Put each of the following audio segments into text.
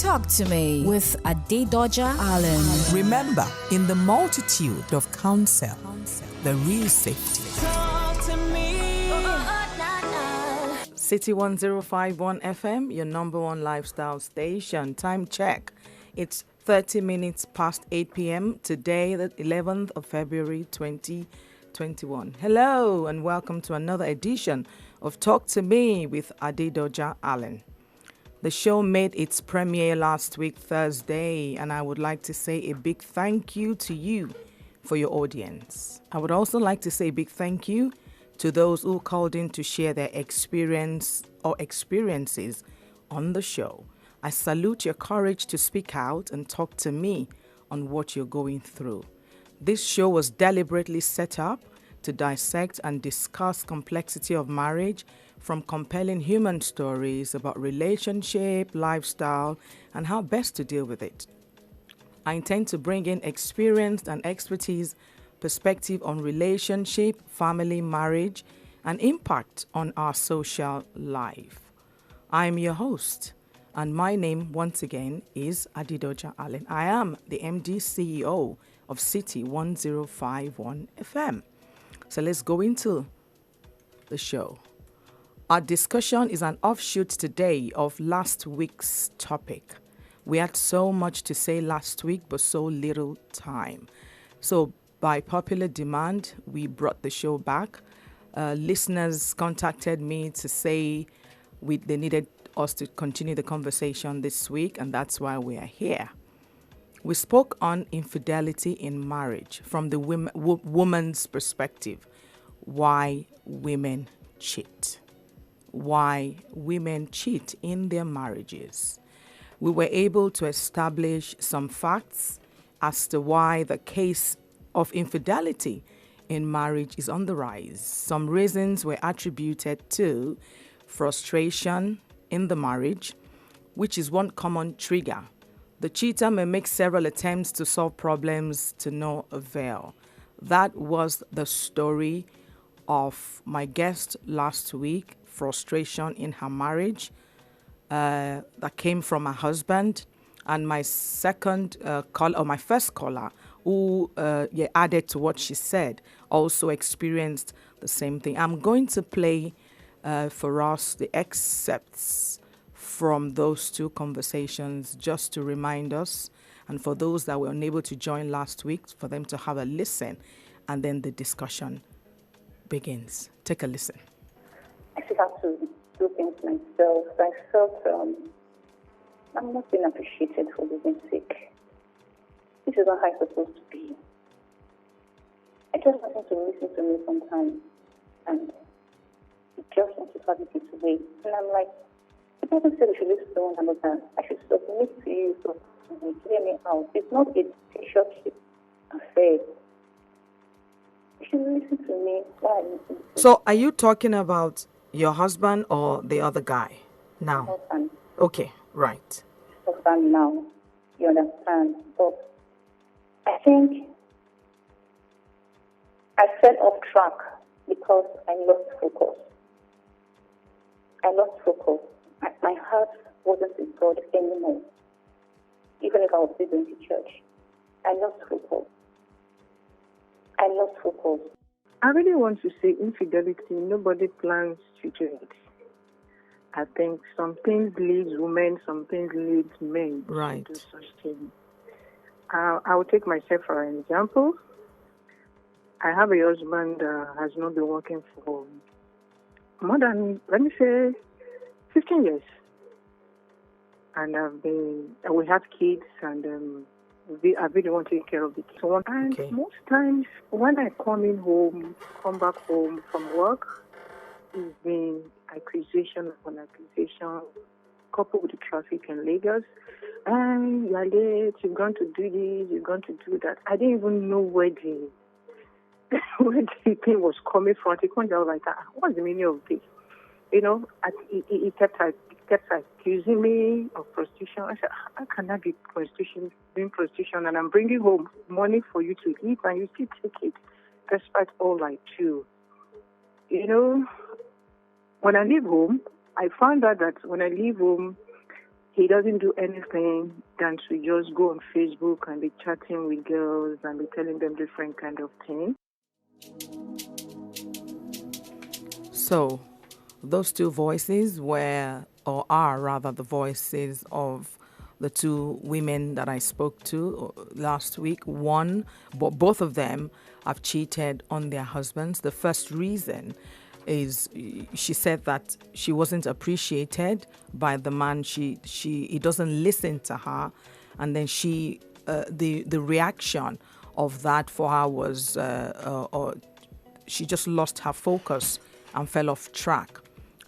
Talk to me with Adedoja Allen. Remember, in the multitude of counsel, there is safety. Talk to me. City 1051 FM, your number one lifestyle station. Time check. It's 30 minutes past 8 p.m. today, the 11th of February 2021. Hello and welcome to another edition of Talk to Me with Adedoja Allen. The show made its premiere last week, Thursday, and I would like to say a big thank you to you for your audience. I would also like to say a big thank you to those who called in to share their experience or experiences on the show. I salute your courage to speak out and talk to me on what you're going through. This show was deliberately set up to dissect and discuss complexity of marriage from compelling human stories about relationship, lifestyle, and how best to deal with it. I intend to bring in experience and expertise, perspective on relationship, family, marriage, and impact on our social life. I am your host, and my name, once again, is Adedoja Allen. I am the MD CEO of City 1051 FM. So let's go into the show. Our discussion is an offshoot today of last week's topic. We had so much to say last week, but so little time. So by popular demand, we brought the show back. Listeners contacted me to say they needed us to continue the conversation this week, and that's why we are here. We spoke on infidelity in marriage from the woman's perspective. Why women cheat. Why women cheat in their marriages. We were able to establish some facts as to why the case of infidelity in marriage is on the rise. Some reasons were attributed to frustration in the marriage, which is one common trigger. The cheater may make several attempts to solve problems to no avail. That was the story of my guest last week, frustration in her marriage that came from her husband, and my my first caller who added to what she said also experienced the same thing. I'm going to play for us the excerpts from those two conversations just to remind us, and for those that were unable to join last week, for them to have a listen, and then the discussion begins. Take a listen. I still have to do things myself. I felt I'm not being appreciated for being sick. This is not how it's supposed to be. I just want him to listen to me sometimes, and he just wants to have it his way. And I'm like, the person said I should listen to one another. I should submit to you so you hear me out. It's not a relationship affair. You should listen to me. Why listen to me? So are you talking about your husband or the other guy now? Husband. Okay, right. Husband now. You understand? But I think I fell off track because I lost focus. My heart wasn't in God anymore. Even if I was still going to church, I lost focus. I really want to say infidelity, nobody plans to do it. I think some things lead women, some things lead men right. to do such things. I will take myself for an example. I have a husband that has not been working for more than, 15 years. And we have kids, and I've been the one taking care of the kids. And most times when I come back home from work, it's been accusation upon accusation, coupled with the traffic in Lagos. And you're late, you're going to do this, you're going to do that. I didn't even know where the thing was coming from. I was like, what's the meaning of this? He kept accusing me of prostitution. I said, how can I be doing prostitution, and I'm bringing home money for you to eat, and you still take it, despite all I do? When I leave home, I found out that when I leave home, he doesn't do anything than to just go on Facebook and be chatting with girls and be telling them different kind of things. So, those two voices were, or are rather, the voices of the two women that I spoke to last week. Both of them have cheated on their husbands. The first reason is she said that she wasn't appreciated by the man. He doesn't listen to her, and then the reaction of that for her was she just lost her focus and fell off track.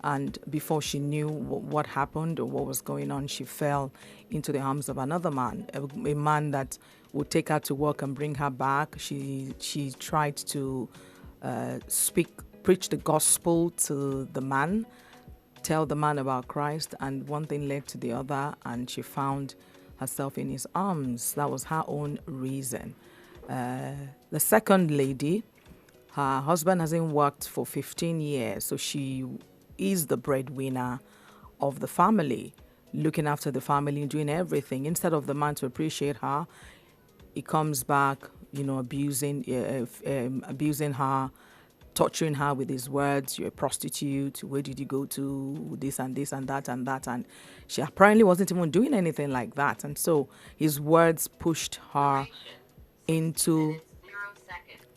And before she knew what happened or what was going on, she fell into the arms of another man, a man that would take her to work and bring her back. She tried to preach the gospel to the man, tell the man about Christ, and one thing led to the other, and she found herself in his arms. That was her own reason. The second lady, her husband hasn't worked for 15 years, so she is the breadwinner of the family, looking after the family, doing everything. Instead of the man to appreciate her, he comes back, abusing her, torturing her with his words. You're a prostitute. Where did you go to? This and this and that and that. And she apparently wasn't even doing anything like that. And so his words pushed her into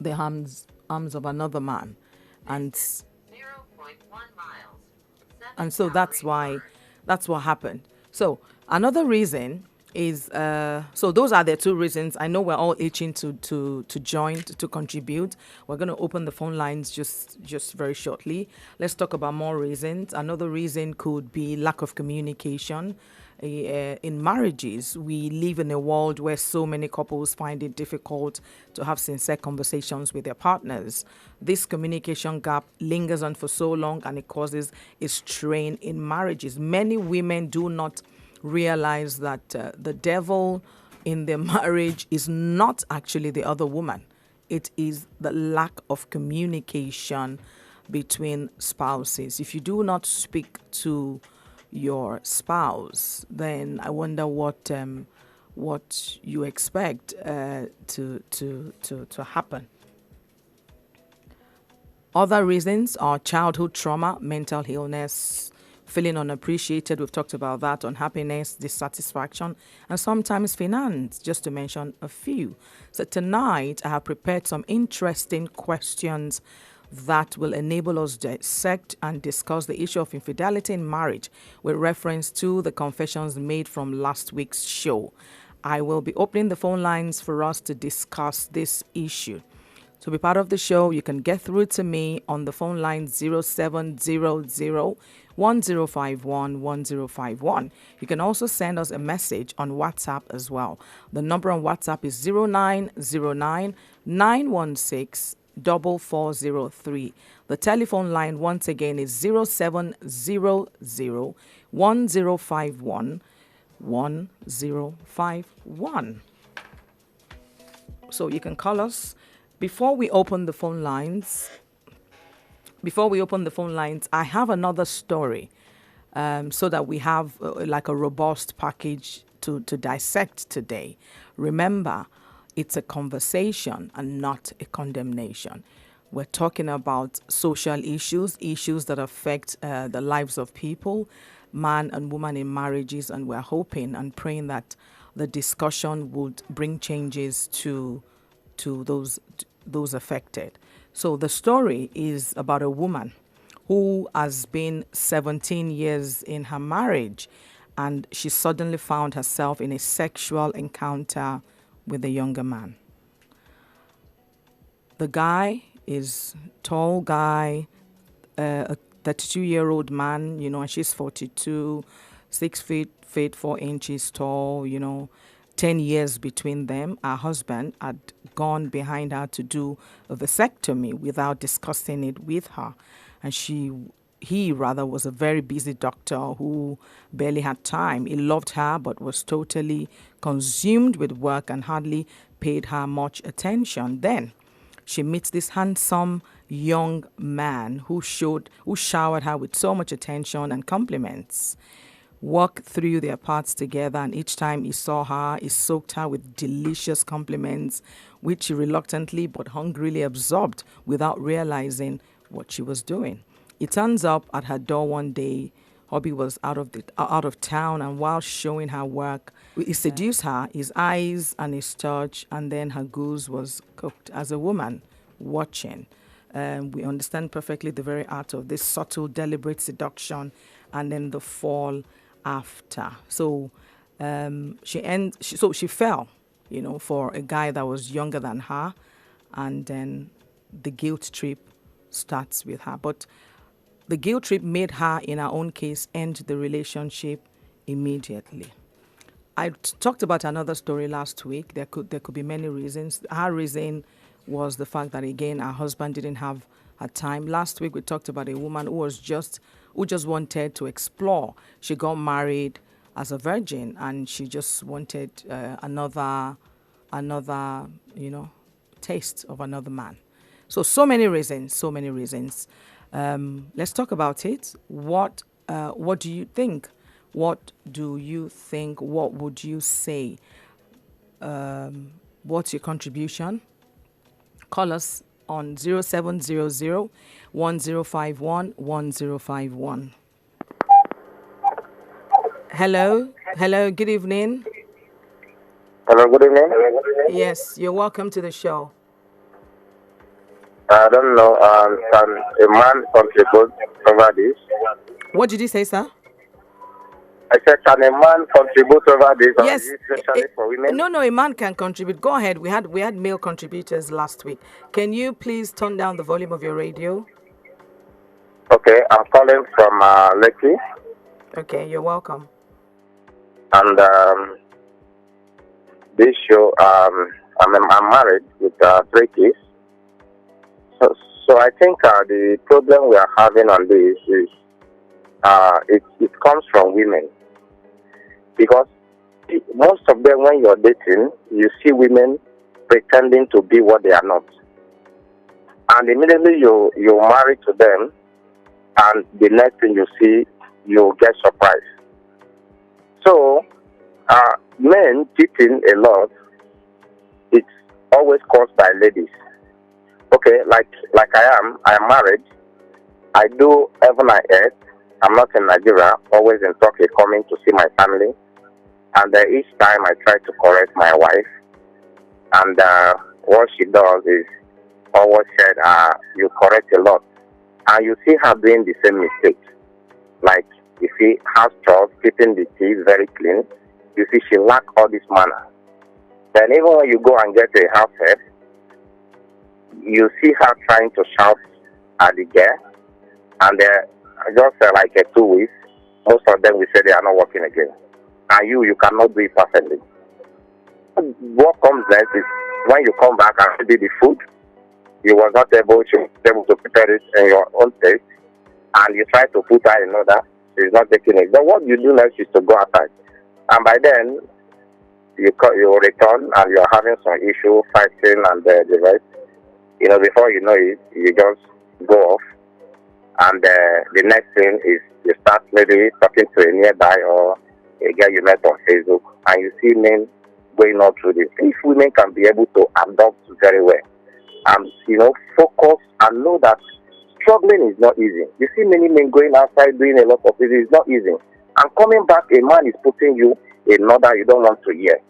the arms of another man. And so that's what happened. So another reason is so those are the two reasons. I know we're all itching to join, to contribute. We're going to open the phone lines just very shortly. Let's talk about more reasons. Another reason could be lack of communication. In marriages, we live in a world where so many couples find it difficult to have sincere conversations with their partners. This communication gap lingers on for so long, and it causes a strain in marriages. Many women do not realize that the devil in their marriage is not actually the other woman. It is the lack of communication between spouses. If you do not speak to your spouse, then I wonder what you expect to happen. Other reasons are childhood trauma, mental illness, feeling unappreciated. We've talked about that. Unhappiness, dissatisfaction, and sometimes finance, just to mention a few. So tonight I have prepared some interesting questions that will enable us to dissect and discuss the issue of infidelity in marriage with reference to the confessions made from last week's show. I will be opening the phone lines for us to discuss this issue. To be part of the show, you can get through to me on the phone line 0700 1051 1051. You can also send us a message on WhatsApp as well. The number on WhatsApp is 0909 916 4403. The telephone line once again is 0700 1051 1051. So you can call us. Before we open the phone lines, I have another story so that we have like a robust package to dissect today. Remember, it's a conversation and not a condemnation. We're talking about social issues that affect the lives of people, man and woman in marriages, and we're hoping and praying that the discussion would bring changes to those affected. So the story is about a woman who has been 17 years in her marriage, and she suddenly found herself in a sexual encounter with a younger man. The guy is tall guy, a 32-year-old man, and she's 42, 6 feet 4 inches tall, 10 years between them. Her husband had gone behind her to do a vasectomy without discussing it with her. And he was a very busy doctor who barely had time. He loved her but was totally consumed with work and hardly paid her much attention. Then she meets this handsome young man who showered her with so much attention and compliments. walked through their paths together, and each time he saw her, he soaked her with delicious compliments, which she reluctantly but hungrily absorbed without realizing what she was doing. He turns up at her door one day. Hobby was out of town, and while showing her work, he seduced her, his eyes and his touch, and then her goose was cooked. As a woman watching, we understand perfectly the very art of this subtle, deliberate seduction, and then the fall after. So she fell, for a guy that was younger than her, and then the guilt trip starts with her. But the guilt trip made her, in her own case, end the relationship immediately. I talked about another story last week. There could be many reasons. Her reason was the fact that, again, her husband didn't have her time. Last week we talked about a woman who just wanted to explore. She got married as a virgin, and she just wanted another taste of another man. So many reasons. Let's talk about it. What do you think? What do you think? What would you say? What's your contribution? Call us on 0700 1051 1051. Hello, good evening. Hello, good evening. Yes, you're welcome to the show. I don't know, can a man contribute over this? What did you say, sir? I said, can a man contribute over this, or Yes, is it especially for women? No, a man can contribute. Go ahead. We had male contributors last week. Can you please turn down the volume of your radio? Okay, I'm calling from Lekki. Okay, you're welcome. And this show, I'm married with 3 kids. So I think the problem we are having on this is it comes from women. Because most of them, when you're dating, you see women pretending to be what they are not. And immediately you marry to them, and the next thing you see, you get surprised. So, men cheating a lot, it's always caused by ladies. Okay, like I am married. I do heaven and earth. I'm not in Nigeria, always in Turkey, coming to see my family. And each time I try to correct my wife. And what she does is always said, you correct a lot. And you see her doing the same mistake. Like, you see house chores, keeping the teeth very clean. You see she lack all this manner. Then even when you go and get a house help, you see her trying to shout at the girl. And just like 2 weeks, most of them will say they are not working again. And you cannot do it perfectly. What comes next is when you come back and do the food, you were not able to prepare it in your own taste, and you try to put her in order, she's not taking it. But what you do next is to go outside. And by then, you return and you're having some issue, fighting and the rest. Before you know it, you just go off. And the next thing is you start maybe talking to a nearby or a girl you met on Facebook, and you see men going on through this. If women can be able to adopt very well, and focus and know that struggling is not easy. You see many men going outside doing a lot of things, it's not easy. And coming back, a man is putting you in order you don't want to hear.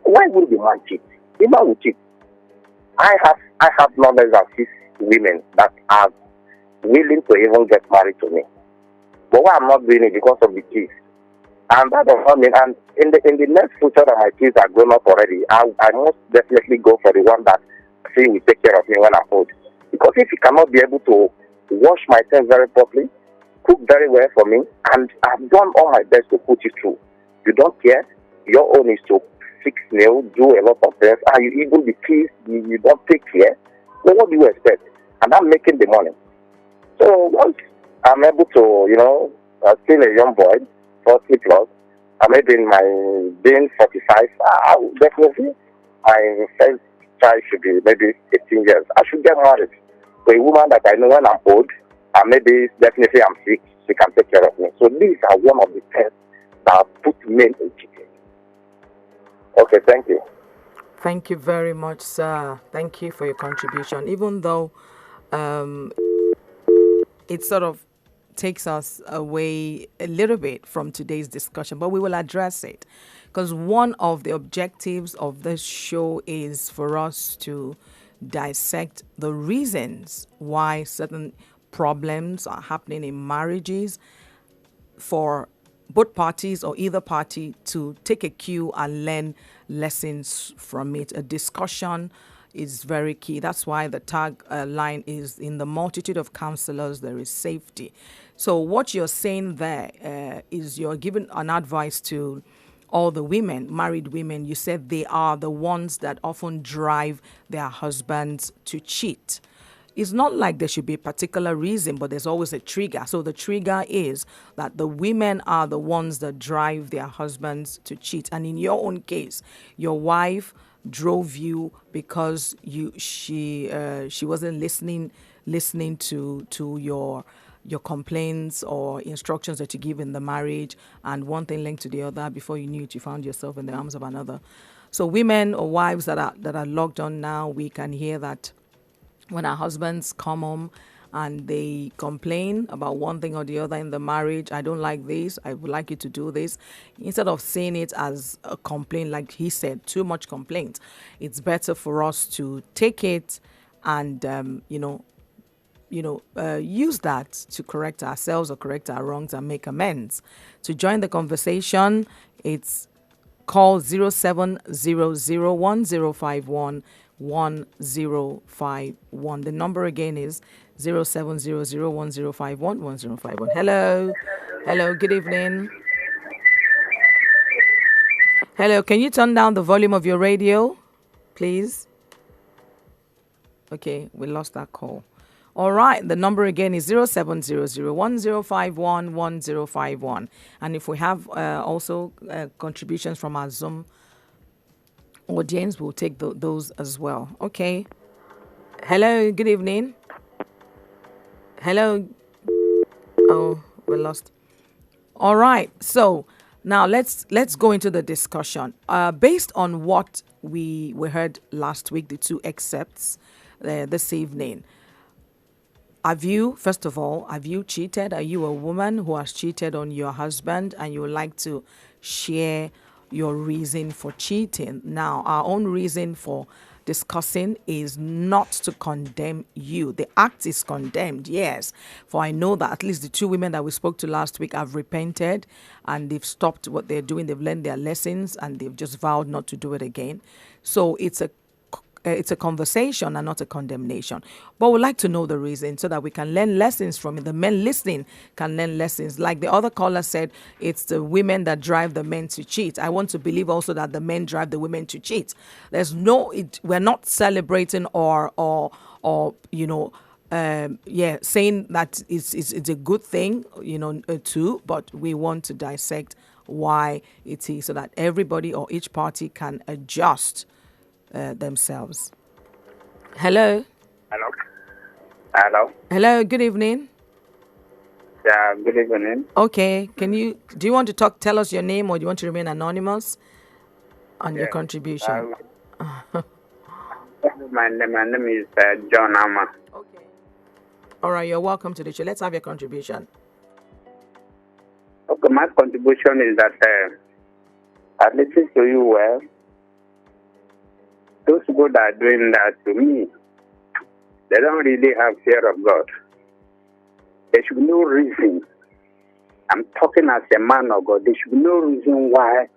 Why would the man cheat? The man will cheat. I have not less than 6 women that are willing to even get married to me. But why I'm not doing it because of the kids. And that does not mean, and in the next future that my kids are grown up already, I must definitely go for the one that he will take care of me when I'm old. Because if he cannot be able to wash my things very properly, cook very well for me, and I've done all my best to put you through, you don't care. Your own is to fix nails, do a lot of things, and you even the kids, you don't take care. So what do you expect? And I'm making the money. So once I'm able to, still a young boy, 40 plus, I maybe in my being 45, I would definitely, my first child should be maybe 18 years. I should get married to a woman that I know when I'm old, and maybe definitely I'm sick, she can take care of me. So these are one of the things that put men in cheating. Okay, thank you. Thank you very much, sir. Thank you for your contribution. Even though it sort of takes us away a little bit from today's discussion, but we will address it because one of the objectives of this show is for us to dissect the reasons why certain problems are happening in marriages, for both parties or either party to take a cue and learn lessons from it. A discussion is very key. That's why the tag line is, in the multitude of counselors, there is safety. So what you're saying there is you're giving an advice to all the women, married women. You said they are the ones that often drive their husbands to cheat. It's not like there should be a particular reason, but there's always a trigger. So the trigger is that the women are the ones that drive their husbands to cheat. And in your own case, your wife drove you because she wasn't listening to your complaints or instructions that you give in the marriage, and one thing linked to the other. Before you knew it, you found yourself in the arms of another. So women or wives that are logged on now, we can hear that when our husbands come home and they complain about one thing or the other in the marriage, I don't like this, I would like you to do this, instead of seeing it as a complaint, like he said, too much complaint, it's better for us to take it and, use that to correct ourselves or correct our wrongs and make amends. To join the conversation, it's call 07001051 The number again is 07001051 Hello, good evening. Hello, can you turn down the volume of your radio, please? Okay, we lost that call. All right, the number again is 07001051 And if we have also contributions from our Zoom audience, we'll take those as well. Okay. Hello, good evening. Hello. Oh, we lost. All right, so now let's go into the discussion. Based on what we heard last week, the two excerpts this evening, have you cheated? Are you a woman who has cheated on your husband and you would like to share your reason for cheating? Now, our own reason for discussing is not to condemn you. The act is condemned, yes. For I know that at least the two women that we spoke to last week have repented and they've stopped what they're doing. They've learned their lessons and they've just vowed not to do it again. So it's a conversation and not a condemnation. But we'd like to know the reason so that we can learn lessons from it. The men listening can learn lessons. Like the other caller said, it's the women that drive the men to cheat. I want to believe also that the men drive the women to cheat. We're not celebrating or saying that it's a good thing, too, but we want to dissect why it is so that everybody or each party can adjust themselves. Hello. Hello, good evening. Yeah, good evening. Okay, do you want to tell us your name, or do you want to remain anonymous on your contribution? My name is John Amma. Okay. All right, you're welcome to the show. Let's have your contribution. Okay, my contribution is that I listen to you well. Those people that are doing that to me, they don't really have fear of God. There should be no reason. I'm talking as a man of God. There should be no reason why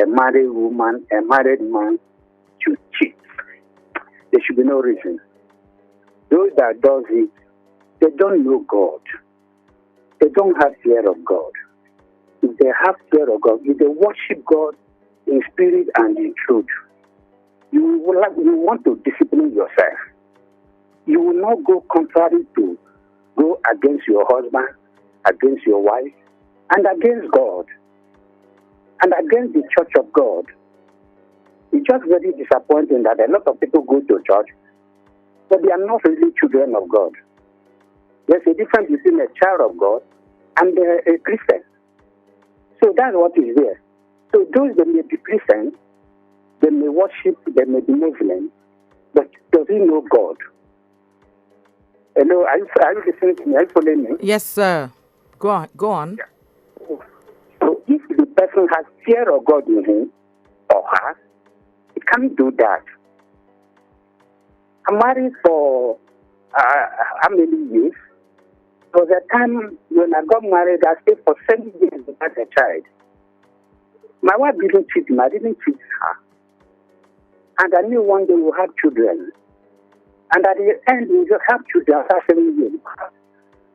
a married woman, a married man should cheat. There should be no reason. Those that does it, they don't know God. They don't have fear of God. If they have fear of God, if they worship God in spirit and in truth, you want to discipline yourself. You will not go contrary to go against your husband, against your wife, and against God, and against the church of God. It's just very disappointing that a lot of people go to church, but they are not really children of God. There's a difference between a child of God and a Christian. So that's what is there. So those that may be Christians, they may worship, they may be Muslim, but does he know God? Hello, are you listening to me? Are you following me? Yes, sir. Go on. Go on. So if the person has fear of God in him or her, he can't do that. I'm married for how many years? So the time when I got married, I stayed for 7 years without a child. My wife didn't cheat me. I didn't cheat her. And I knew one day we'll have children. And at the end, we will have children after 7 years.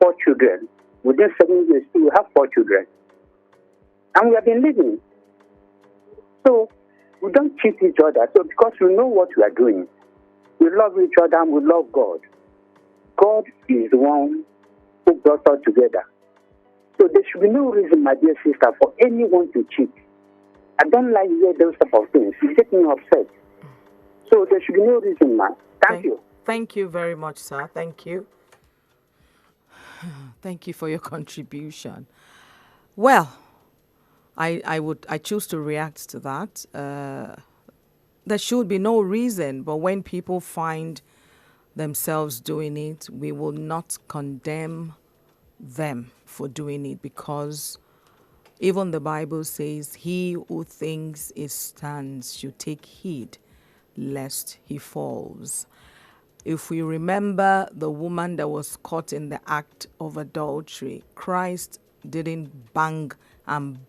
4 children. Within 7 years, we will have 4 children. And we have been living. So we don't cheat each other. So because we know what we are doing, we love each other and we love God. God is the one who brought us together. So there should be no reason, my dear sister, for anyone to cheat. I don't like to hear those type of things. It gets me upset. So there should be no reason, man. Thank you. Thank you very much, sir. Thank you. Thank you for your contribution. Well, I choose to react to that. There should be no reason, but when people find themselves doing it, we will not condemn them for doing it, because even the Bible says, he who thinks he stands should take heed lest he falls. If we remember the woman that was caught in the act of adultery, Christ didn't bang and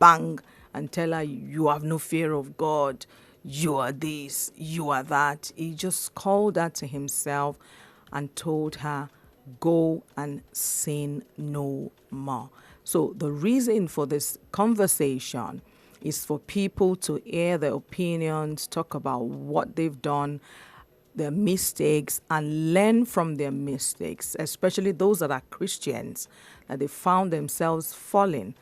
tell her, you have no fear of God, you are this, you are that. He just called her to himself and told her, go and sin no more. So the reason for this conversation is for people to air their opinions, talk about what they've done, their mistakes, and learn from their mistakes, especially those that are Christians, that they found themselves falling.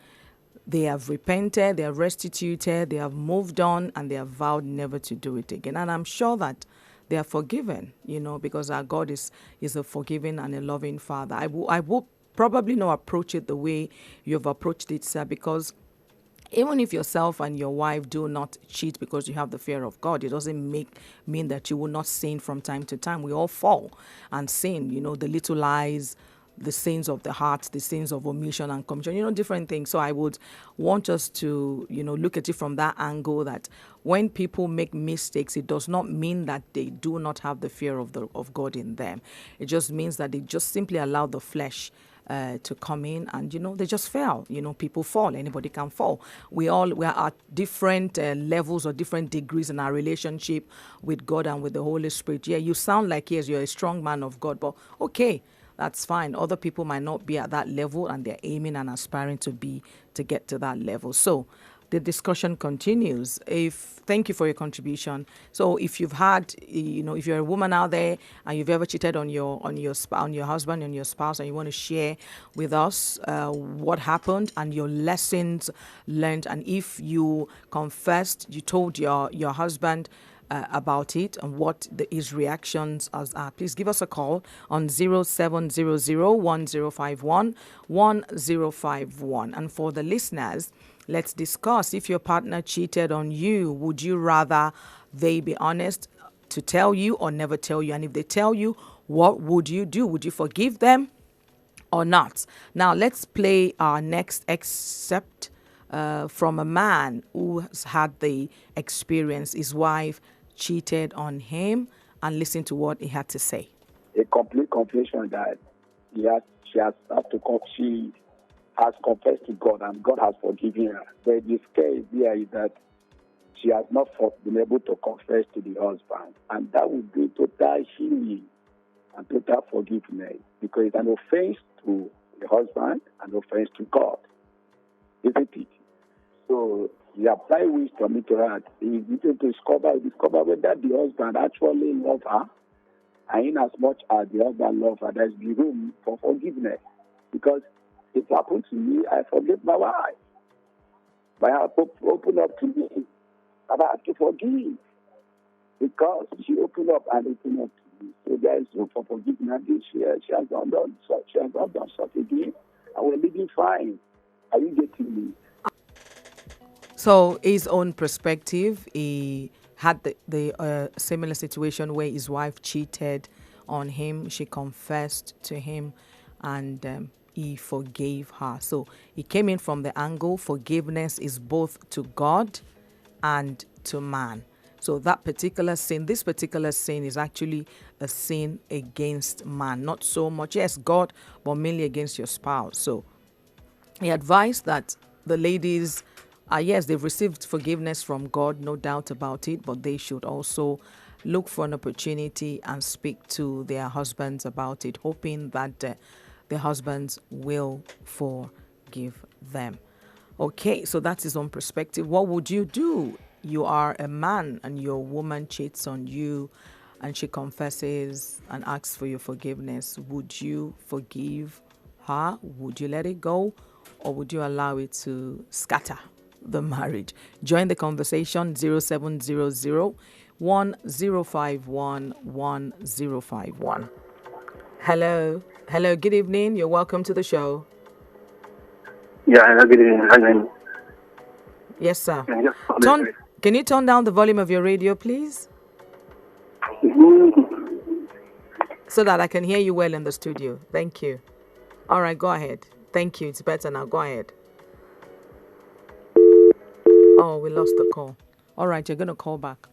They have repented, they have restituted, they have moved on, and they have vowed never to do it again. And I'm sure that they are forgiven, because our God is a forgiving and a loving Father. I will probably not approach it the way you've approached it, sir, because even if yourself and your wife do not cheat because you have the fear of God, it doesn't mean that you will not sin from time to time. We all fall and sin, the little lies, the sins of the heart, the sins of omission and commission, different things. So I would want us to, look at it from that angle, that when people make mistakes, it does not mean that they do not have the fear of God in them. It just means that they just simply allow the flesh to come in, and they just fail. People fall. Anybody can fall. We are at different levels or different degrees in our relationship with God and with the Holy Spirit. Yeah, you sound like, yes, you're a strong man of God, but okay, that's fine. Other people might not be at that level, and they're aiming and aspiring to get to that level. So the discussion continues. Thank you for your contribution. So if you've had, if you're a woman out there and you've ever cheated on your husband, on your spouse, and you want to share with us what happened and your lessons learned, and if you confessed, you told your husband about it and what his reactions are, please give us a call on 0700-1051-1051. And for the listeners, let's discuss, if your partner cheated on you, would you rather they be honest to tell you or never tell you? And if they tell you, what would you do? Would you forgive them or not? Now let's play our next excerpt from a man who has had the experience. His wife cheated on him, and listen to what he had to say. A complete confession that she has confessed to God, and God has forgiven her. But the scare there is that she has not been able to confess to the husband, and that would be total healing and total forgiveness, because it's an offense to the husband and offense to God, isn't it? So he applied wisdom into her. He needed to discover whether the husband actually loved her, and in as much as the husband loves her, there's the room for forgiveness. Because it happened to me, I forgave my wife. My heart opened up to me, and I had to forgive, because she opened up to me. So there is room for forgiveness. She has not done such. She has not done such again, and we're living fine. Are you getting me? So his own perspective, he had the similar situation where his wife cheated on him. She confessed to him, and he forgave her. So he came in from the angle forgiveness is both to God and to man. So that particular sin, this particular sin is actually a sin against man. Not so much, yes, God, but mainly against your spouse. So he advised that the ladies, yes, they've received forgiveness from God, no doubt about it, but they should also look for an opportunity and speak to their husbands about it, hoping that their husbands will forgive them. Okay, so that's his own perspective. What would you do? You are a man and your woman cheats on you and she confesses and asks for your forgiveness. Would you forgive her? Would you let it go? Or would you allow it to scatter the marriage? Join the conversation 0700 1051 1051. Hello. Hello, good evening. You're welcome to the show. Yeah, good evening. Yes, sir. Can you turn down the volume of your radio, please? So that I can hear you well in the studio. Thank you. All right, go ahead. Thank you. It's better now. Go ahead. Oh, we lost the call. All right, you're going to call back.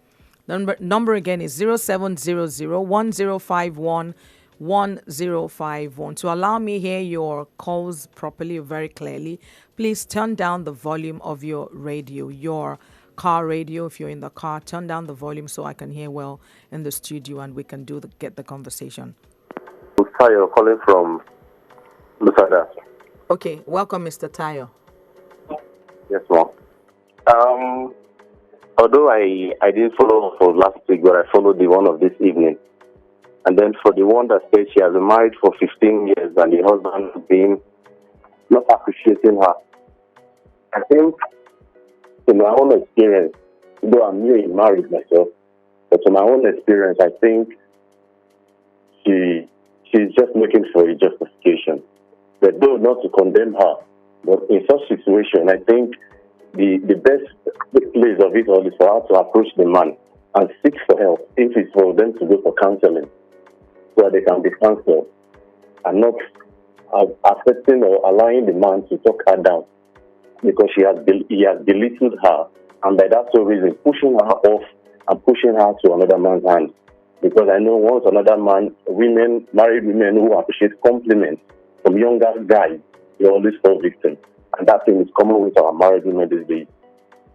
Number again is 0700 1051 1051. To allow me hear your calls properly, very clearly, please turn down the volume of your radio, your car radio. If you're in the car, turn down the volume so I can hear well in the studio and we can get the conversation. Tayo calling from Lusada. Okay, welcome, Mr. Tayo. Yes, ma'am. Although I didn't follow for last week, but I followed the one of this evening. And then for the one that said she has been married for 15 years and the husband has been not appreciating her. I think in my own experience, though I'm newly married myself, but in my own experience, I think she's just looking for a justification. But though not to condemn her, but in such situation, I think the best place of it all is for her to approach the man and seek for help if it's for them to go for counseling so that they can be counseled and not accepting or allowing the man to talk her down because he has belittled her and by that sole reason pushing her off and pushing her to another man's hand. Because I know once another man, married women who appreciate compliments from younger guys, they always fall victim. And that thing is common with our married women these days.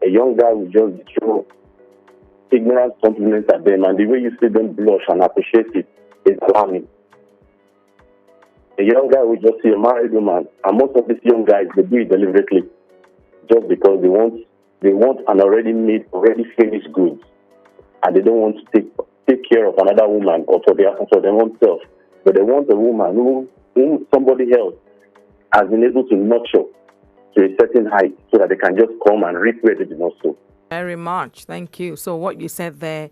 A young guy will just throw ignorant compliments at them, and the way you see them blush and appreciate it is alarming. A young guy will just see a married woman, and most of these young guys, they do it deliberately, just because they want an already finished goods, and they don't want to take care of another woman or for their own self, but they want a woman whom somebody else has been able to nurture to a certain height so that they can just come and reap where they did not sow. Very much. Thank you. So what you said there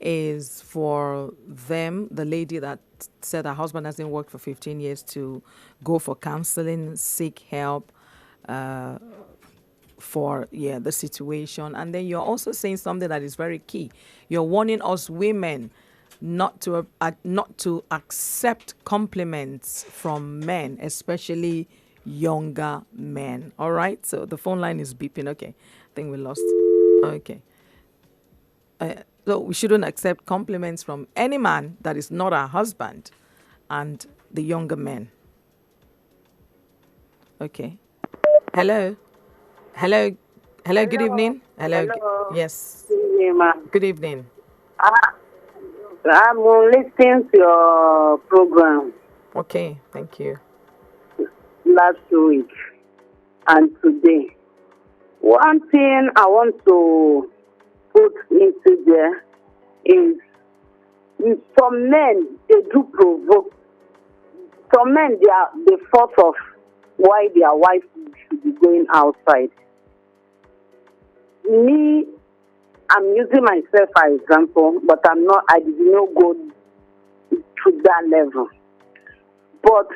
is for them, the lady that said her husband hasn't worked for 15 years, to go for counseling, seek help for the situation. And then you're also saying something that is very key. You're warning us women not to accept compliments from men, especially younger men. All right, so the phone line is beeping. Okay, I think we lost. Okay, so we shouldn't accept compliments from any man that is not our husband and the younger men. Okay. Hello. Good evening. Hello. Yes. Good evening, ma'am. Good evening. I'm listening to your program. Okay, thank you. Last week and today. One thing I want to put into there is some men, they do provoke. Some men, they are the fault of why their wife should be going outside. Me, I'm using myself as example, but I did not go to that level. But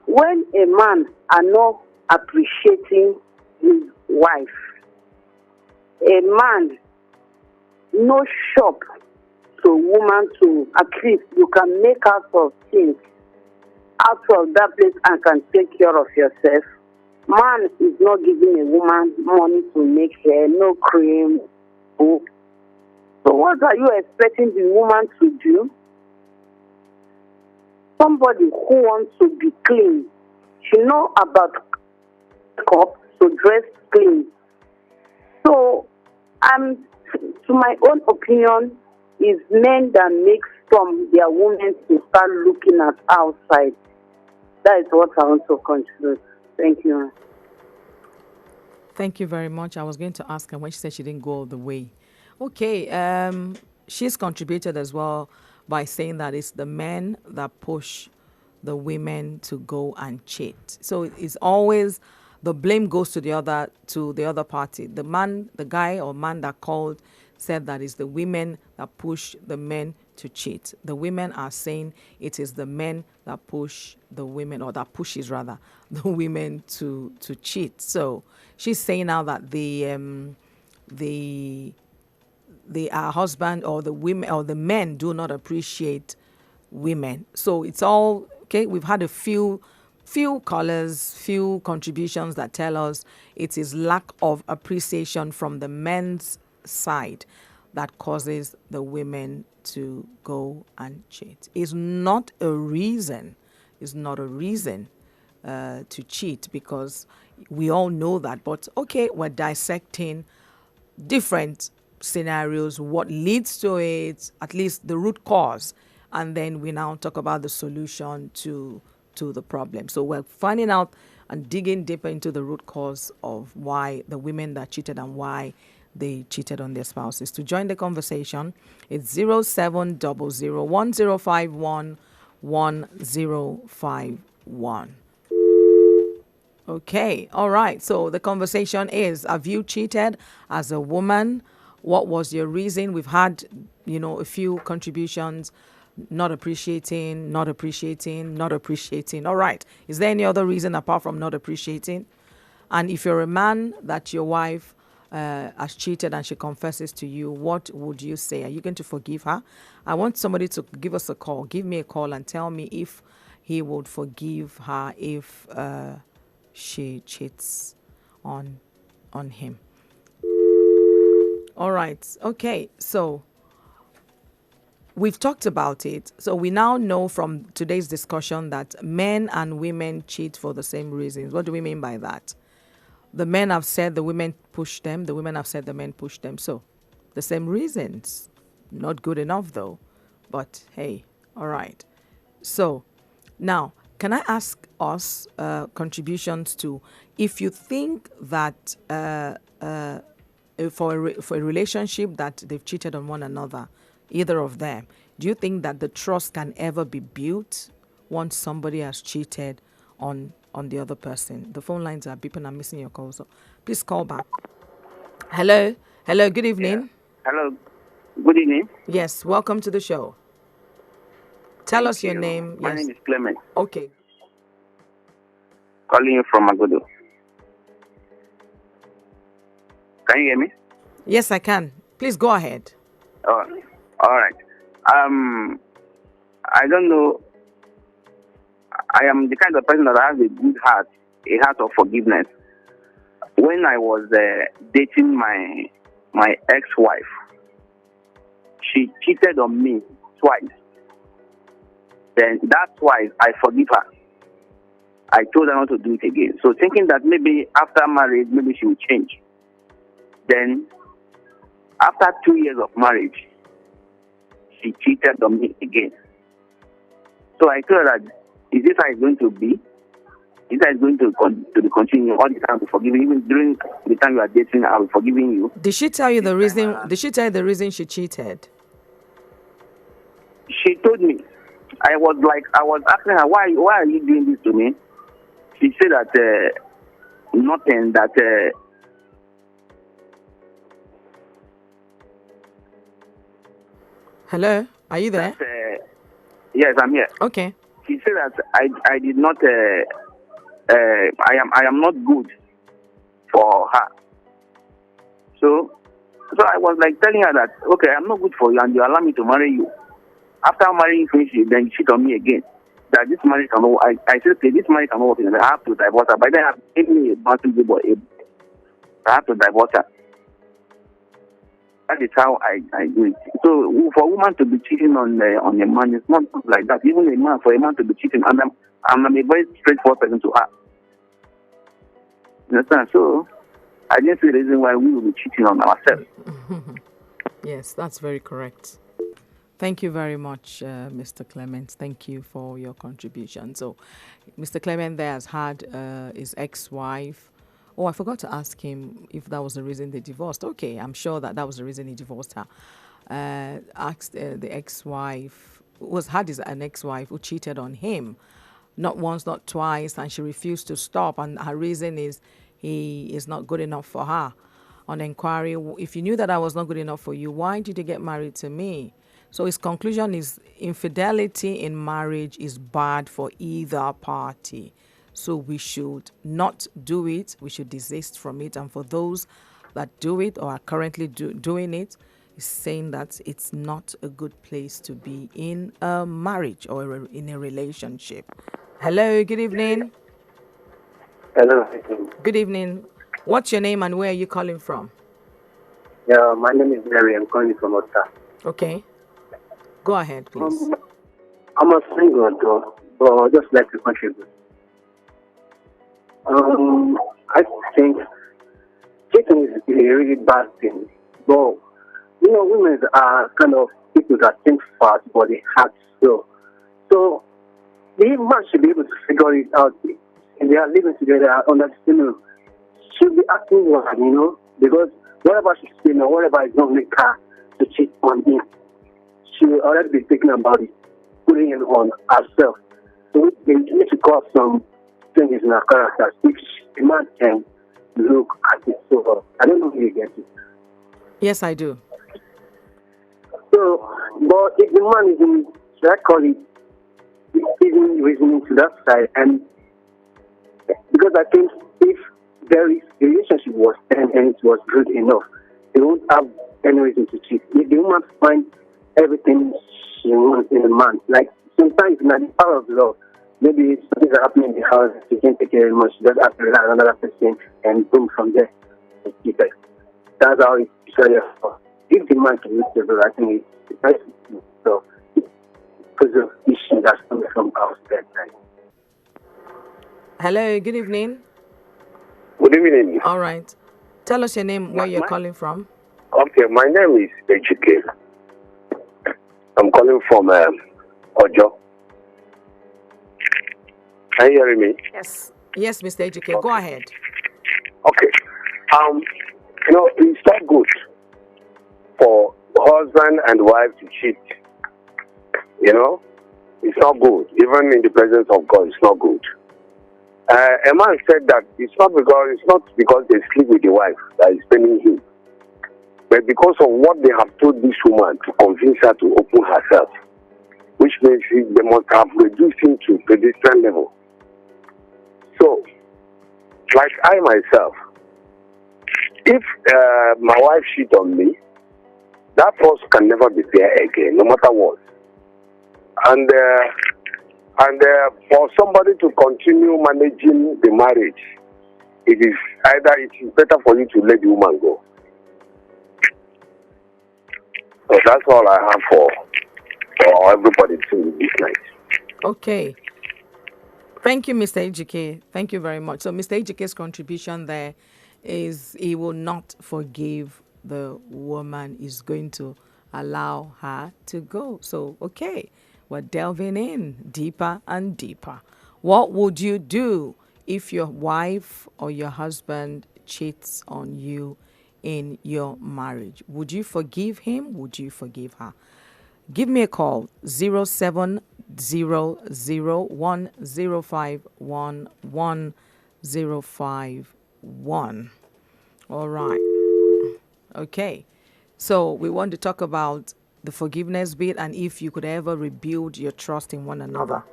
when a man are not appreciating his wife, a man no shop to a woman to at least you can make out of things out of that place and can take care of yourself. Man is not giving a woman money to make hair, no cream. So what are you expecting the woman to do? Somebody who wants to be clean. She know about makeup, to dress clean. So to my own opinion, is men that make some their women to start looking at outside. That is what I want to contribute. Thank you. Thank you very much. I was going to ask her when she said she didn't go all the way. Okay, she's contributed as well by saying that it's the men that push the women to go and cheat. So it's always the blame goes to the other party. The guy or man that called said that it's the women that push the men to cheat. The women are saying it is the men that push the women, or that pushes rather the women to cheat. So she's saying now that the husband or the women or the men do not appreciate women. So it's all okay. We've had a few callers, few contributions that tell us it is lack of appreciation from the men's side that causes the women to go and cheat. It's not a reason. It's not a reason to cheat, because we all know that. But okay, we're dissecting different scenarios, what leads to it, at least the root cause, and then we now talk about the solution to the problem. So we're finding out and digging deeper into the root cause of why the women that cheated and why they cheated on their spouses. To join the conversation, it's 0700-1051-1051. Okay, all right. So the conversation is, have you cheated as a woman? What was your reason? We've had, a few contributions. Not appreciating. All right. Is there any other reason apart from not appreciating? And if you're a man that your wife has cheated and she confesses to you, what would you say? Are you going to forgive her? I want somebody to give us a call. Give me a call and tell me if he would forgive her if she cheats on him. All right. Okay. So we've talked about it. So we now know from today's discussion that men and women cheat for the same reasons. What do we mean by that? The men have said the women push them. The women have said the men push them. So the same reasons. Not good enough though. But hey, all right. So now, can I ask us contributions to, if you think that for a relationship that they've cheated on one another, either of them, do you think that the trust can ever be built once somebody has cheated on the other person? The phone lines are beeping. I'm missing your call, so please call back. Hello, good evening. Yeah. Hello, good evening. Yes, welcome to the show. Tell us your name. My name is Clement. Okay. Calling you from Adedoja. Can you hear me? Yes, I can. Please go ahead. Oh, all right. I don't know. I am the kind of person that has a good heart, a heart of forgiveness. When I was dating my ex-wife, she cheated on me twice. Then that twice, I forgive her. I told her not to do it again. So thinking that maybe after marriage, maybe she will change. Then, after 2 years of marriage, she cheated on me again. So I told her that, is this how it's going to be? Is that going to continue all the time to forgive you? Even during the time you are dating, I will forgiving you. Did she tell you the reason? Did she tell you the reason she cheated? She told me. I was asking her, why are you doing this to me? She said that nothing, that Hello, are you there? that, yes, I'm here. Okay. She said that I did not I am not good for her. So So I was like telling her that, okay, I'm not good for you and you allow me to marry you. After marrying finish, then you cheat on me again. That this marriage cannot, I said, okay, this marriage cannot work. And I have to divorce her. But then I have given me a bouncing boy. I have to divorce her. That is how I do it. So for a woman to be cheating on a man, it's not like that. Even a man, for a man to be cheating, and I'm a very straightforward person to her. You understand? So I didn't see the reason why we will be cheating on ourselves. Yes, that's very correct. Thank you very much, Mr. Clement. Thank you for your contribution. So, Mr. Clement there has had his ex-wife. Oh, I forgot to ask him if that was the reason they divorced. Okay, I'm sure that was the reason he divorced her. Asked the ex-wife, an ex-wife who cheated on him, not once, not twice, and she refused to stop. And her reason is he is not good enough for her. On inquiry, if you knew that I was not good enough for you, why did you get married to me? So his conclusion is infidelity in marriage is bad for either party. So we should not do it. We should desist from it. And for those that do it or are currently doing it, is saying that it's not a good place to be in a marriage or in a relationship. Hello, good evening. Hello. Good evening. What's your name and where are you calling from? Yeah, my name is Mary. I'm calling from Otta. Okay. Go ahead, please. I'm a single though, but I just like to contribute. I think cheating is a really bad thing. But, women are kind of people that think fast, but they have slow. So, the man should be able to figure it out. And they are living together, understanding. She'll be acting wrong, because whatever she's saying or whatever is going to make her to cheat on him, she will already be thinking about it, putting it on herself. So we need to cause some changes in her character. If the man can look at it. So I don't know if you get it. Yes, I do. So, but if the man isn't, should I call it, isn't reasoning to that side, and because I think if the relationship was and it was good enough, they won't have any reason to cheat. If the woman finds everything she wants in a man, like sometimes in the power of love, maybe something's happening in the house, she can't take care anymore, she just has to rely on another person, and boom, from there, it's cheated. That's how it's usually. If the man can look the I think it's nice. So, because of issue that's coming from outside. Hello, good evening. Good evening. All right. Tell us your name, where you're calling from. Okay, my name is Ejike. I'm calling from Ojo. Can you hear me? Yes. Yes, Mr. Ejike, okay. Go ahead. Okay. It's not good for husband and wife to cheat. It's not good. Even in the presence of God, it's not good. A man said that it's not because they sleep with the wife that is paining him, but because of what they have told this woman to convince her to open herself, which means they must have reduced him to pedestrian level. So, like I myself, if my wife cheats on me, that force can never be there again, no matter what. And for somebody to continue managing the marriage, it is better for you to let the woman go. So that's all I have for everybody to this night. Okay. Thank you, Mr. Ejike. Thank you very much. So Mr. Ejike's contribution there is he will not forgive the woman. Is going to allow her to go. So, okay. We're delving in deeper and deeper. What would you do if your wife or your husband cheats on you in your marriage? Would you forgive him? Would you forgive her? Give me a call, 070010511051. All right. Okay. So we want to talk about the forgiveness bit and if you could ever rebuild your trust in one another.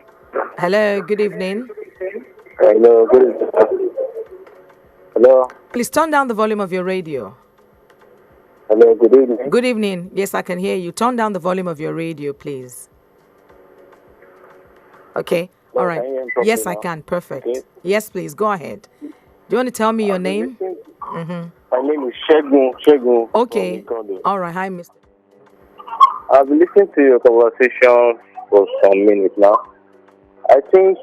Hello, good evening. Hello, good evening. Hello. Please turn down the volume of your radio. Hello, good evening. Good evening. Yes, I can hear you. Turn down the volume of your radio, please. Okay. All right. Can you hear me properly Yes, I now? can. Perfect. Okay. Yes, please. Go ahead. Do you want to tell me your I've been name? listening- My name is Shegun. Okay. from Ikondo. All right. Hi, Mr. I've been listening to your conversation for some minutes now. I think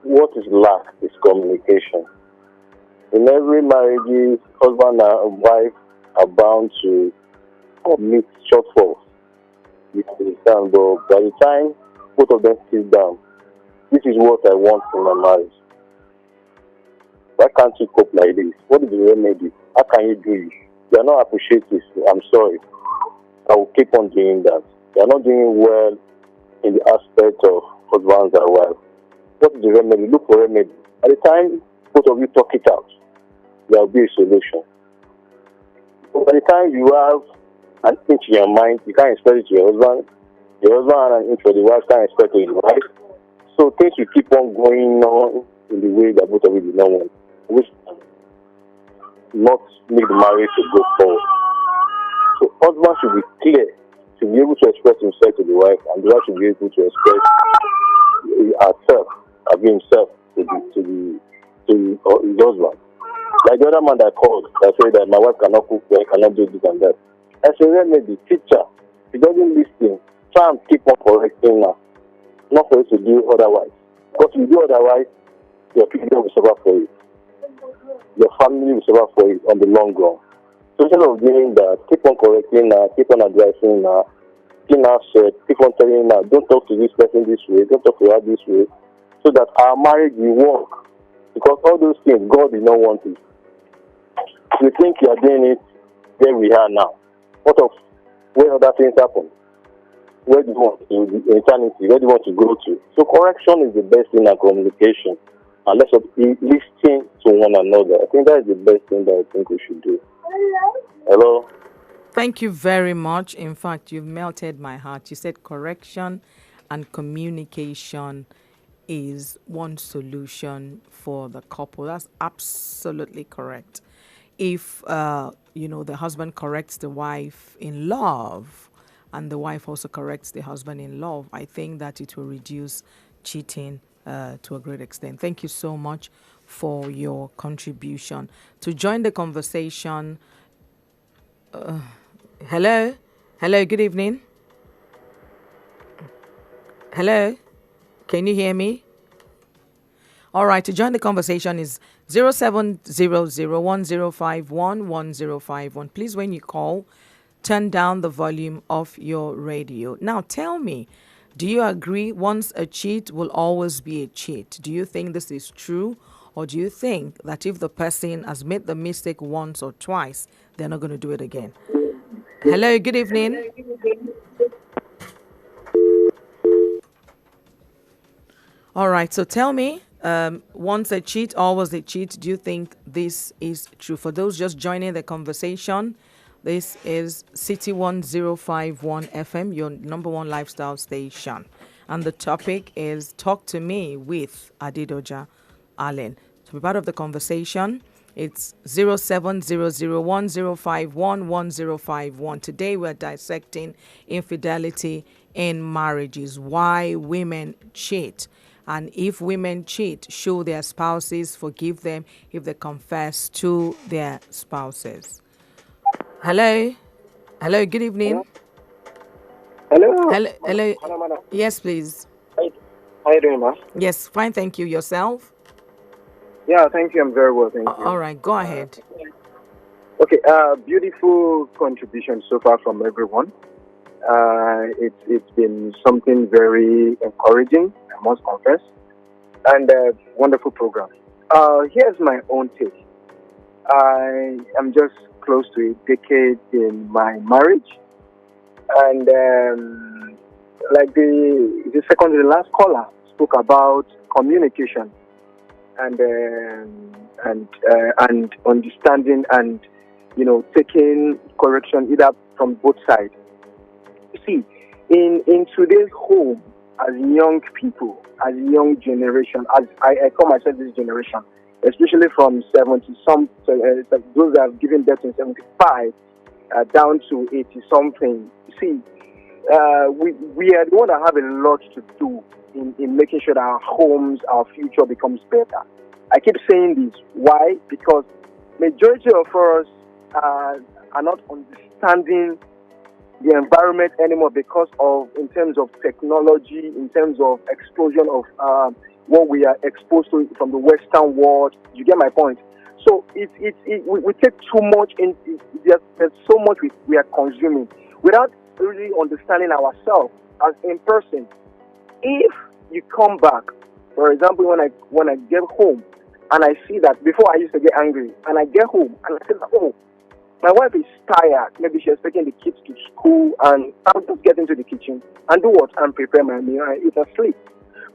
what is lacked is communication. In every marriage, husband and wife are bound to commit shortfalls. You understand, but by the time both of them sit down, this is what I want in my marriage. Why can't you cope like this? What is the remedy? How can you do it? You are not appreciative. I'm sorry. I will keep on doing that. You are not doing well in the aspect of husbands and wives. What is the remedy? Look for remedy. At the time both of you talk it out, there will be a solution. But by the time you have an inch in your mind, you can't express it to your husband. Your husband has an inch for the wife, can't express it to his wife. So things will keep on going on in the way that both of you do not want, which not make the marriage to go forward. So husband should be clear, should be able to express himself to the wife, and the wife should be able to express herself, himself to his husband. Like the other man that called, that said that my wife cannot cook, I cannot do this and that. As a remedy, teacher, he doesn't listen. Try and keep on correcting her, not for you to do otherwise. Because if you do otherwise, your children will suffer for it. Your family will suffer for it on the long run. So instead of doing that, keep on correcting her, keep on advising her, keep on telling her, don't talk to this person this way, don't talk to her this way, so that our marriage will work. Because all those things, God did not want it. You think you are doing it where we are now. What of where other things happen? Where do you want to eternity? Where do you want to go to? So correction is the best thing in communication. And let's listen to one another. I think that is the best thing that I think we should do. Hello? Thank you very much. In fact, you've melted my heart. You said correction and communication is one solution for the couple. That's absolutely correct. If, the husband corrects the wife in love and the wife also corrects the husband in love, I think that it will reduce cheating to a great extent. Thank you so much for your contribution. To join the conversation, hello, good evening. Hello, can you hear me? All right, to join the conversation is 070010511051. Please, when you call, turn down the volume of your radio. Now, tell me, do you agree once a cheat will always be a cheat? Do you think this is true? Or do you think that if the person has made the mistake once or twice, they're not going to do it again? Hello, good evening. All right, so tell me, once a cheat, always a cheat. Do you think this is true? For those just joining the conversation, this is City 1051 FM, your number one lifestyle station. And the topic is Talk to Me with Adedoja Allen. To be part of the conversation, it's 070010511051. Today we're dissecting infidelity in marriages, why women cheat. And if women cheat, should their spouses forgive them if they confess to their spouses? Hello? Hello, good evening. Hello. Hello. Hello, madam. Yes, please. How are you doing, ma? Yes, fine, thank you. Yourself? Yeah, thank you. I'm very well, thank you. All right, go ahead. Okay, beautiful contribution so far from everyone. It's been something very encouraging, I must confess, and a wonderful program. Here's my own take. I am just close to a decade in my marriage, and like the second to the last caller spoke about communication and understanding and taking correction either from both sides. You see, in today's home, as young people, as young generation, as I call myself this generation, especially from 70 some those that have given birth in 75, down to 80 something. See, we are the one that have a lot to do in making sure that our homes, our future becomes better. I keep saying this. Why? Because majority of us are not understanding the environment anymore because of, in terms of technology, in terms of explosion of what we are exposed to from the Western world. You get my point? So we take too much in. There's so much we are consuming without really understanding ourselves as in person. If you come back, for example, when I get home and I see that before I used to get angry, and I get home and I say, oh, my wife is tired. Maybe she's taking the kids to school, and I'll just get into the kitchen and do what? And prepare my meal and eat and sleep.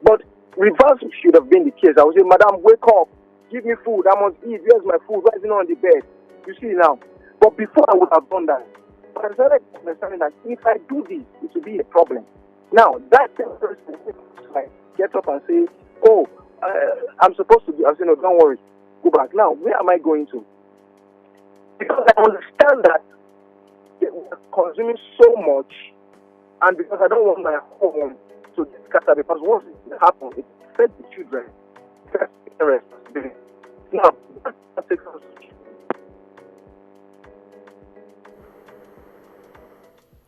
But reverse should have been the case. I would say, Madam, wake up. Give me food. I must eat. Where's my food? Why is it not on the bed? You see now. But before I would have done that. But I started understanding that if I do this, it will be a problem. Now, that same person like get up and say, oh, I'm supposed to do. I say, no, don't worry. Go back. Now, where am I going to? Because I understand that we are consuming so much, and because I don't want my home to get scattered, because once it happens, it affects the children. That's the responsibility. Now, that takes us.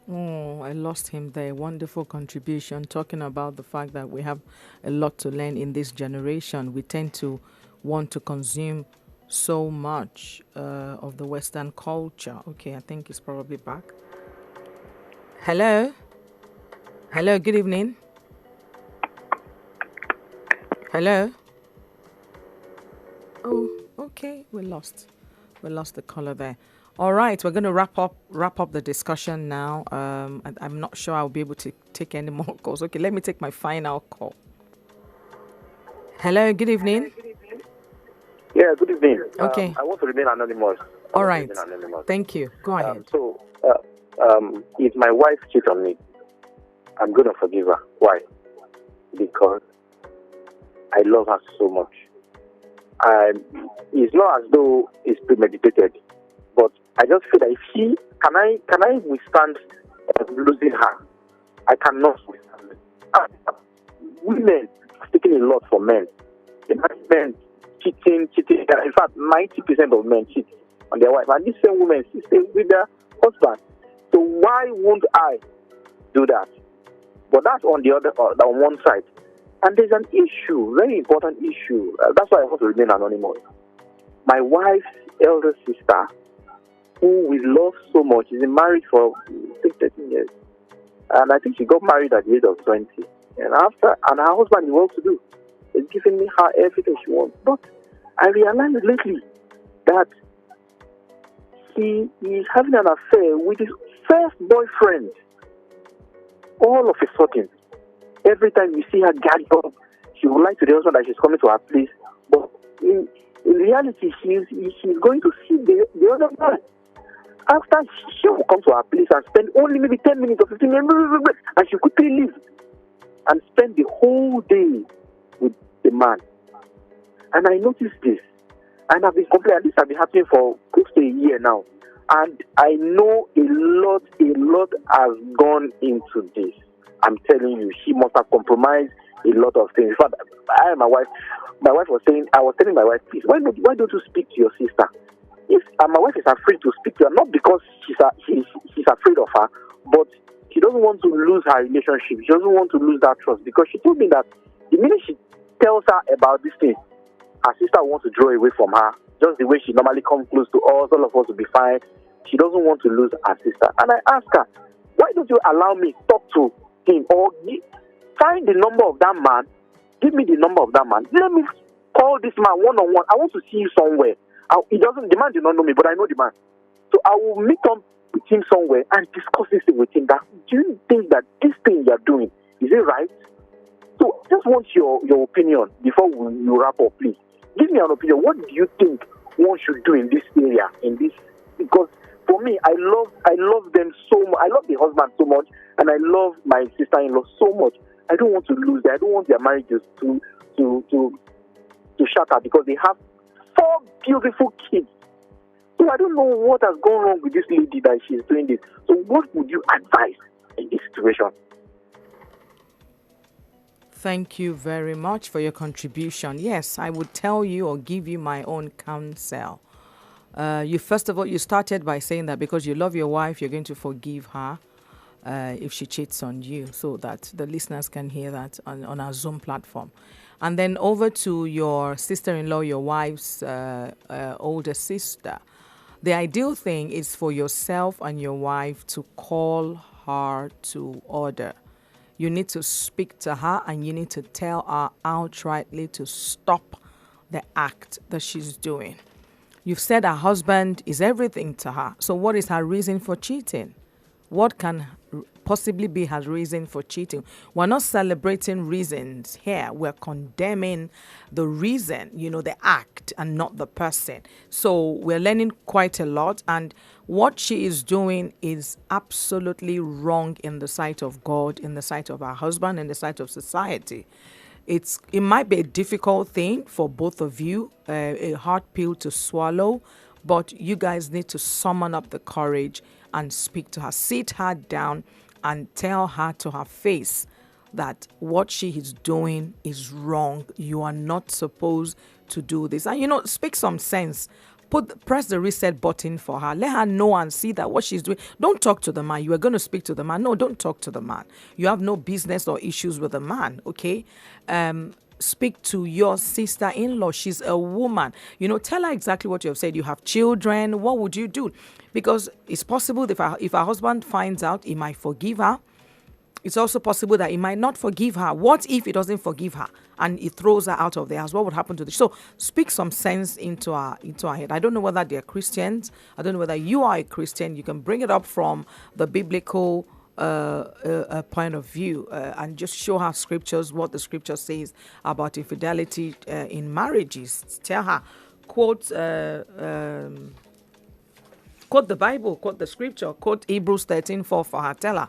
Oh, I lost him there. Wonderful contribution, talking about the fact that we have a lot to learn in this generation. We tend to want to consume so much of the Western culture. Okay, I think he's probably back. Hello? Hello, good evening. Hello? Oh, okay, we lost the caller there. All right, we're going to wrap up the discussion now. I'm not sure I'll be able to take any more calls. Okay, let me take my final call. Hello, good evening. Yeah, good evening. Okay. I want to remain anonymous. All right. Thank you. Go ahead. If my wife cheats on me, I'm going to forgive her. Why? Because I love her so much. It's not as though it's premeditated, but I just feel that if can I withstand losing her? I cannot withstand it. Women are taking a lot for men. Men cheating. In fact, 90% of men cheat on their wife, and these same women still stay with their husband. So why won't I do that? But that's on the other, on one side. And there's an issue, very important issue. That's why I want to remain anonymous. My wife's elder sister, who we love so much, is married for 13 years. And I think she got married at the age of 20. And her husband is well to do. He's giving me her everything she wants. But I realized lately that he is having an affair with his first boyfriend. All of a sudden, every time we see her gathered up, she would like to the husband that she's coming to her place. But in reality, she's going to see the other man. After she will come to her place and spend only maybe 10 minutes or 15 minutes, and she quickly leave and spend the whole day with the man. And I noticed this, and I've been complaining. This has been happening for close to a year now, and I know a lot has gone into this. I'm telling you, she must have compromised a lot of things. In fact, my wife was saying, I was telling my wife, please, why don't you speak to your sister? If my wife is afraid to speak to her, not because she's afraid of her, but she doesn't want to lose her relationship. She doesn't want to lose that trust, because she told me that the minute she tells her about this thing, her sister wants to draw away from her, just the way she normally comes close to us, all of us will be fine. She doesn't want to lose her sister. And I asked her, why don't you allow me to talk to him, or find the number of that man, give me the number of that man, let me call this man one-on-one. I want to see you somewhere. The man did not know me, but I know the man. So I will meet up with him somewhere and discuss this thing with him. That, do you think that this thing you're doing, is it right? So I just want your opinion before you wrap up, please. Give me an opinion. What do you think one should do in this area? Because for me, I love them so much. I love the husband so much, and I love my sister-in-law so much. I don't want to lose them. I don't want their marriages to shatter, because they have 4 beautiful kids. So I don't know what has gone wrong with this lady that she's doing this. So what would you advise in this situation? Thank you very much for your contribution. Yes, I would tell you or give you my own counsel. You first of all, you started by saying that because you love your wife, you're going to forgive her if she cheats on you, so that the listeners can hear that on our Zoom platform. And then over to your sister-in-law, your wife's older sister. The ideal thing is for yourself and your wife to call her to order. You need to speak to her and you need to tell her outrightly to stop the act that she's doing. You've said her husband is everything to her. So what is her reason for cheating? What can possibly be her reason for cheating? We're not celebrating reasons here. We're condemning the reason, the act and not the person. So we're learning quite a lot. And what she is doing is absolutely wrong in the sight of God, in the sight of her husband, in the sight of society. It might be a difficult thing for both of you, a hard pill to swallow, but you guys need to summon up the courage and speak to her. Sit her down and tell her to her face that what she is doing is wrong. You are not supposed to do this. And, speak some sense. Press the reset button for her. Let her know and see that what she's doing. Don't talk to the man. You are going to speak to the man. No, don't talk to the man. You have no business or issues with the man, okay? Speak to your sister-in-law. She's a woman. Tell her exactly what you have said. You have children. What would you do? Because it's possible if her husband finds out, he might forgive her. It's also possible that he might not forgive her. What if he doesn't forgive her and he throws her out of the house? What would happen to this? So speak some sense into her head. I don't know whether they're Christians. I don't know whether you are a Christian. You can bring it up from the biblical point of view and just show her scriptures, what the scripture says about infidelity in marriages. Tell her, quote the Bible, quote the scripture, quote Hebrews 13:4 for her. Tell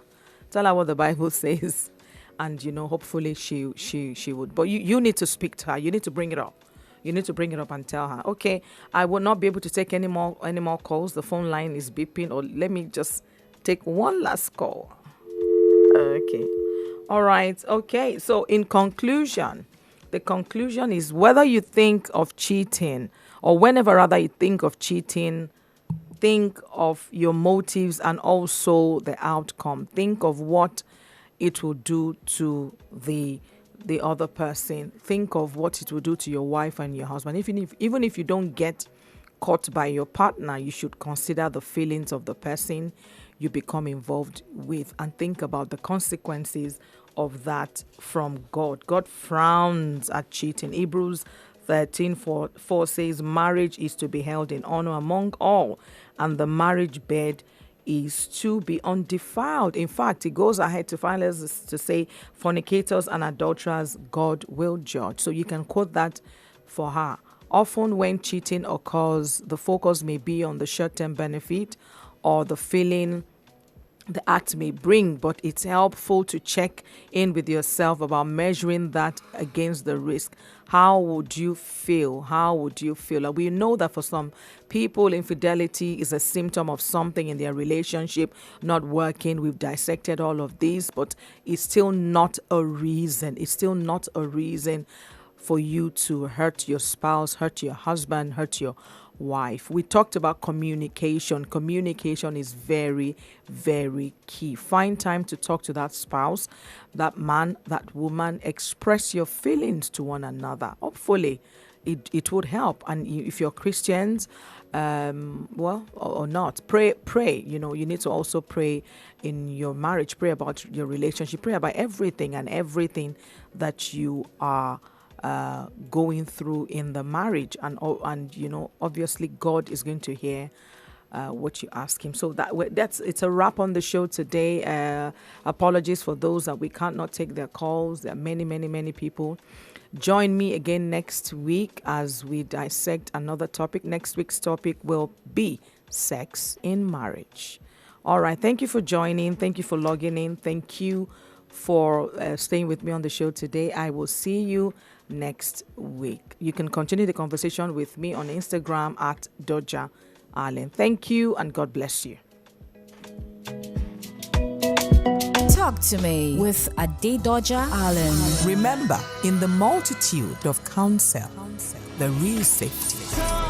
her what the Bible says, and hopefully she would. But you need to speak to her. You need to bring it up. You need to bring it up and tell her, okay, I will not be able to take any more calls. The phone line is beeping. Or let me just take one last call. Okay. All right. Okay. So in conclusion, the conclusion is whether you think of cheating or whenever rather you think of cheating, think of your motives and also the outcome. Think of what it will do to the other person. Think of what it will do to your wife and your husband. Even if you don't get caught by your partner, you should consider the feelings of the person you become involved with and think about the consequences of that from God. God frowns at cheating. Hebrews 13:4 says marriage is to be held in honor among all, and the marriage bed is to be undefiled. In fact, it goes ahead to finally to say fornicators and adulterers God will judge. So you can quote that for her. Often when cheating occurs, the focus may be on the short-term benefit or the feeling the act may bring, but it's helpful to check in with yourself about measuring that against the risk. How would you feel? How would you feel? We know that for some people, infidelity is a symptom of something in their relationship not working. We've dissected all of these, but it's still not a reason. It's still not a reason for you to hurt your spouse, hurt your husband, hurt your wife. We talked about communication. Communication is very, very key. Find time to talk to that spouse, that man, that woman. Express your feelings to one another. Hopefully, it would help. And if you're Christians, or not, pray. You need to also pray in your marriage. Pray about your relationship. Pray about everything that you are going through in the marriage, and obviously God is going to hear what you ask him. So it's a wrap on the show today. Apologies for those that we can't not take their calls. There are many people. Join me again next week as we dissect another topic. Next week's topic will be sex in marriage. All right, thank you for joining. Thank you for logging in. Thank you for staying with me on the show today. I will see you next week. You can continue the conversation with me on Instagram at Doja Allen. Thank you and God bless you. Talk to me with Adedoja Allen. Remember, in the multitude of counsel, there is safety.